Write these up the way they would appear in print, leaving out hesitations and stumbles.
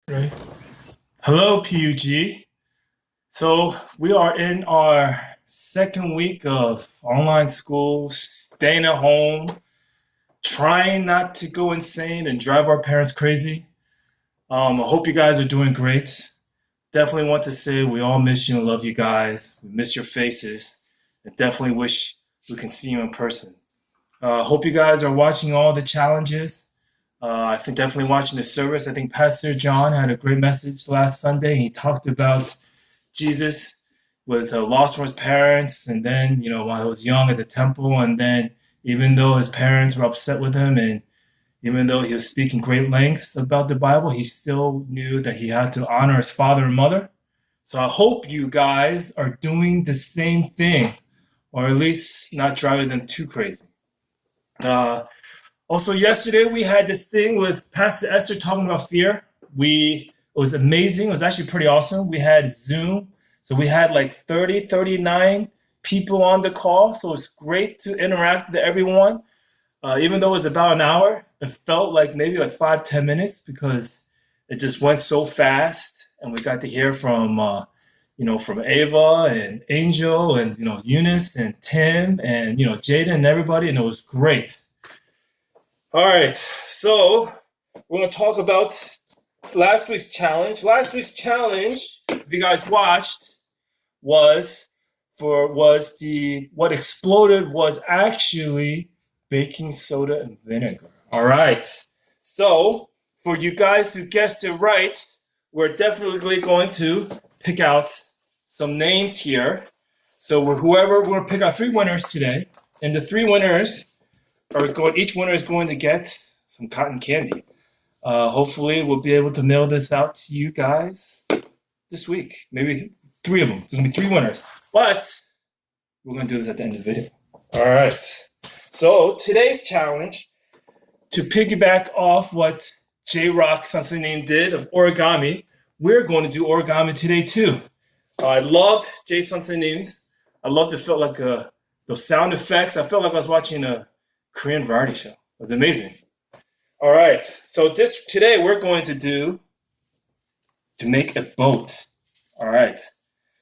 Right. Hello, PUG. So we are in our second week of online school, staying at home, trying not to go insane and drive our parents crazy. I hope you guys are doing great. Definitely want to say we all miss you and love you guys. We miss your faces, and definitely wish we can see you in person. Hope you guys are watching all the challenges. I think definitely watching the service. I think Pastor John had a great message last Sunday. He talked about Jesus was lost from his parents, and then while he was young at the temple, and then even though his parents were upset with him, and even though he was speaking great lengths about the Bible, he still knew that he had to honor his father and mother. So I hope you guys are doing the same thing, or at least not driving them too crazy. Uh, Also, yesterday we had this thing with Pastor Esther talking about fear. It was amazing. It was actually pretty awesome. We had Zoom. So we had like 30, 39 people on the call. So it's great to interact with everyone. Even though it was about an hour, it felt like maybe like 5, 10 minutes because it just went so fast. And we got to hear from Ava and Angel and, Eunice and Tim and, Jaden and everybody. And it was great. All right, so we're going to talk about last week's challenge. Last week's challenge, if you guys watched, was what exploded was actually baking soda and vinegar. All right, so for you guys who guessed it right, we're definitely going to pick out some names here. So we're going to pick out 3 winners today, and the 3 winners each winner is going to get some cotton candy. Hopefully, we'll be able to mail this out to you guys this week. Maybe 3 of them. It's going to be 3 winners. But we're going to do this at the end of the video. All right. So today's challenge, to piggyback off what J-Rock Sensei Name did of origami, we're going to do origami today too. I loved J Sensei Names. I loved it. Felt like those sound effects. I felt like I was watching a Korean variety show. It was amazing. All right, so today we're going to make a boat. All right,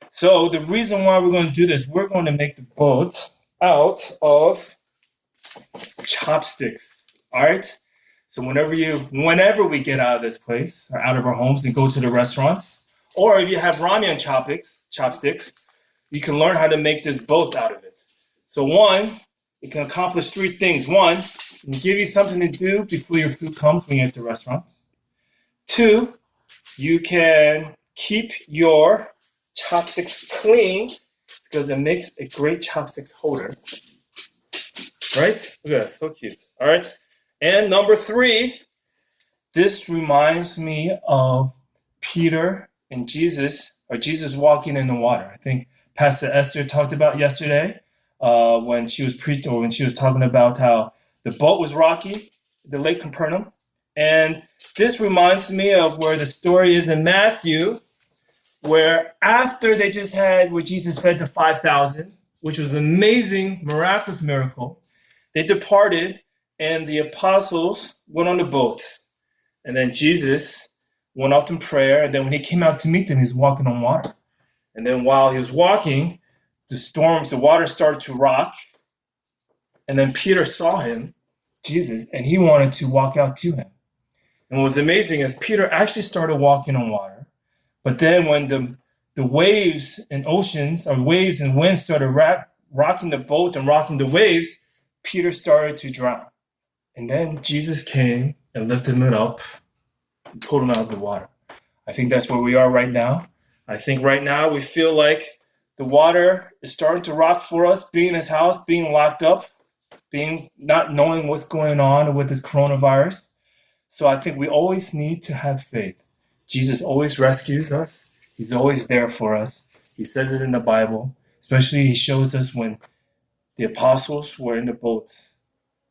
so the reason why we're going to do this, we're going to make the boat out of chopsticks. All right, so whenever we get out of this place, or out of our homes and go to the restaurants, or if you have ramen chopsticks, you can learn how to make this boat out of it. So it can accomplish 3 things. 1, it can give you something to do before your food comes when you're at the restaurant. 2, you can keep your chopsticks clean because it makes a great chopsticks holder. Right? Look at that, so cute. All right. And number 3, this reminds me of Peter and Jesus, or Jesus walking in the water. I think Pastor Esther talked about yesterday. When she was talking about how the boat was rocky, the Lake Capernaum. And this reminds me of where the story is in Matthew, where after where Jesus fed the 5,000, which was an amazing, miraculous miracle, they departed and the apostles went on the boat. And then Jesus went off in prayer. And then when he came out to meet them, he was walking on water. And then while he was walking, the water started to rock, and then Peter saw him, Jesus, and he wanted to walk out to him. And what was amazing is Peter actually started walking on water, but then when the waves and winds started rocking the boat and rocking the waves, Peter started to drown. And then Jesus came and lifted him up and pulled him out of the water. I think that's where we are right now. I think right now we feel like the water is starting to rock for us, being in his house, being locked up, not knowing what's going on with this coronavirus. So I think we always need to have faith. Jesus always rescues us. He's always there for us. He says it in the Bible. Especially he shows us when the apostles were in the boats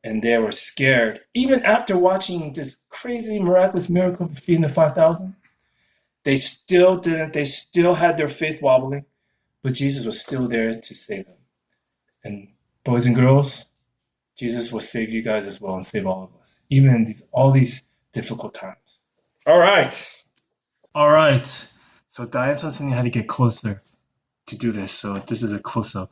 and they were scared. Even after watching this crazy, miraculous miracle of feeding the 5,000, they still had their faith wobbling. But Jesus was still there to save them. And boys and girls, Jesus will save you guys as well and save all of us, even in all these difficult times. All right. All right. So Diane 선생님 had to get closer to do this. So this is a close-up.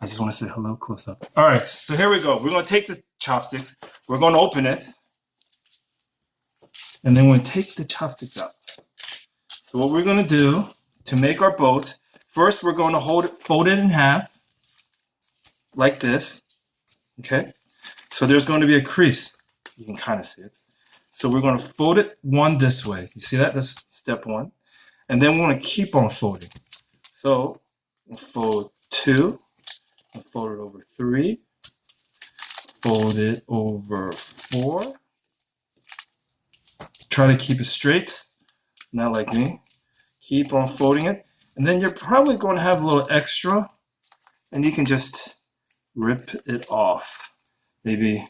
I just want to say hello close-up. All right. So here we go. We're going to take this chopsticks. We're going to open it. And then we're going to take the chopsticks out. So what we're going to do to make our boat, first we're going to fold it in half like this. Okay? So there's going to be a crease. You can kind of see it. So we're going to fold it one this way. You see that? That's step one. And then we're going to keep on folding. So we'll fold 2, we'll fold it over 3, fold it over 4. Try to keep it straight, not like me. Keep on folding it. And then you're probably going to have a little extra, and you can just rip it off. Maybe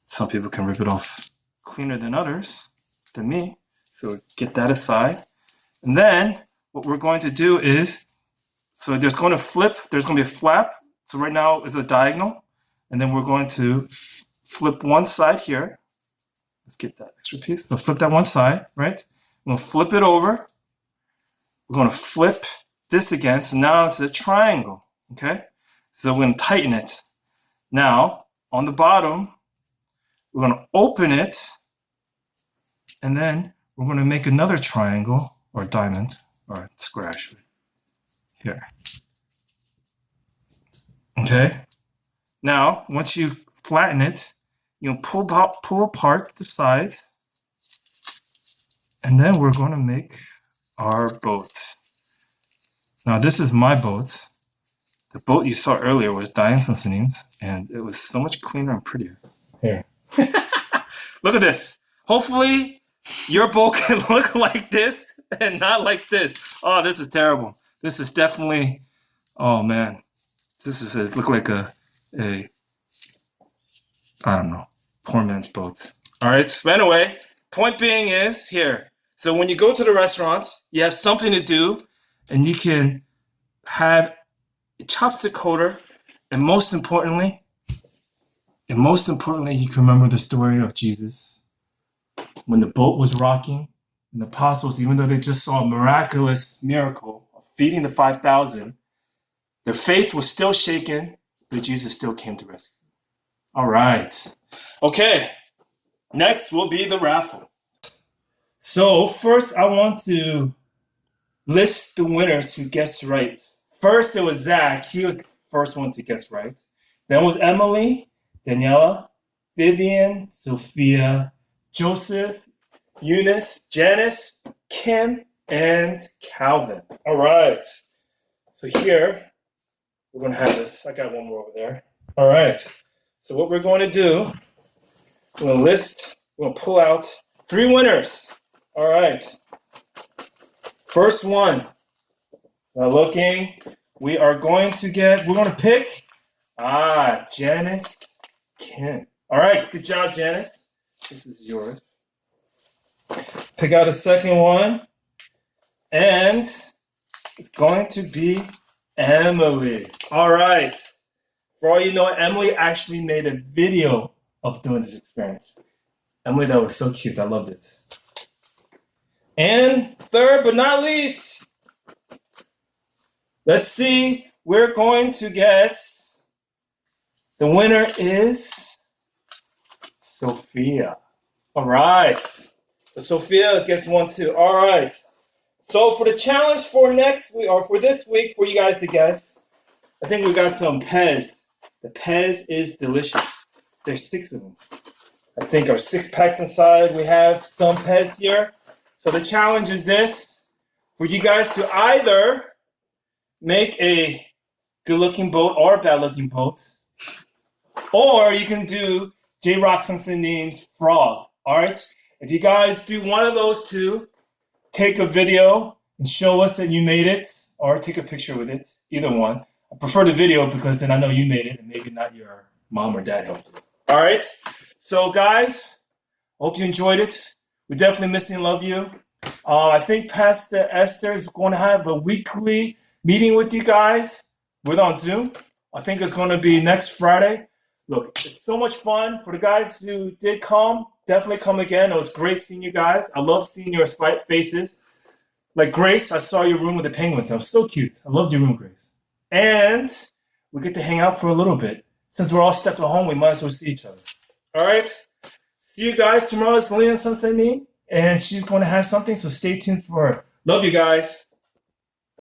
some people can rip it off cleaner than others, than me. So get that aside. And then what we're going to do is, so there's going to flip, there's going to be a flap. So right now is a diagonal. And then we're going to flip one side here. Let's get that extra piece. So flip that one side, right? We're going to flip it over. We're going to flip this again. So now it's a triangle, okay? So we're going to tighten it. Now, on the bottom, we're going to open it. And then we're going to make another triangle, or diamond, or square actually, here. Okay? Now, once you flatten it, you pull apart the sides, and then we're going to make our boat. Now, this is my boat. The boat you saw earlier was Diane Sunsunim's, and it was so much cleaner and prettier. Here. Look at this. Hopefully, your boat can look like this and not like this. Oh, this is terrible. This is definitely, oh man. This is look like a I don't know, poor man's boat. All right, so anyway, point being is here. So when you go to the restaurants, you have something to do, and you can have a chopstick holder, and most importantly, you can remember the story of Jesus. When the boat was rocking, and the apostles, even though they just saw a miraculous miracle of feeding the 5,000, their faith was still shaken, but Jesus still came to rescue. All right. Okay. Next will be the raffle. So first, I want to list the winners who guessed right. First, it was Zach. He was the first one to guess right. Then was Emily, Daniela, Vivian, Sophia, Joseph, Eunice, Janice, Kim, and Calvin. All right. So here, we're going to have this. I got one more over there. All right. So what we're going to do, we're going to pull out 3 winners. All right. First one. Now looking, we're going to pick, Janice Kim. All right. Good job, Janice. This is yours. Pick out a second one. And it's going to be Emily. All right. For all you know, Emily actually made a video of doing this experience. Emily, that was so cute. I loved it. And third but not least, let's see. We're going to get, the winner is Sophia. All right. So Sophia gets one too. All right. So for the challenge for this week for you guys to guess, I think we got some Pez. The Pez is delicious. There's 6 of them. I think our 6 packs inside. We have some Pez here. So the challenge is this, for you guys to either make a good-looking boat or a bad-looking boat, or you can do J-Rock Sunsunim's frog. All right? If you guys do one of those two, take a video and show us that you made it, or take a picture with it, either one. I prefer the video because then I know you made it and maybe not your mom or dad helped you. All right. So guys, hope you enjoyed it. We definitely miss you and love you. I think Pastor Esther is going to have a weekly meeting with you guys on Zoom. I think it's going to be next Friday. Look, it's so much fun. For the guys who did come, definitely come again. It was great seeing you guys. I love seeing your faces. Like Grace, I saw your room with the penguins. That was so cute. I loved your room, Grace. And we get to hang out for a little bit. Since we're all stuck at home, we might as well see each other. All right. See you guys tomorrow. It's Lillian Sunset Me, and she's going to have something. So stay tuned for her. Love you guys.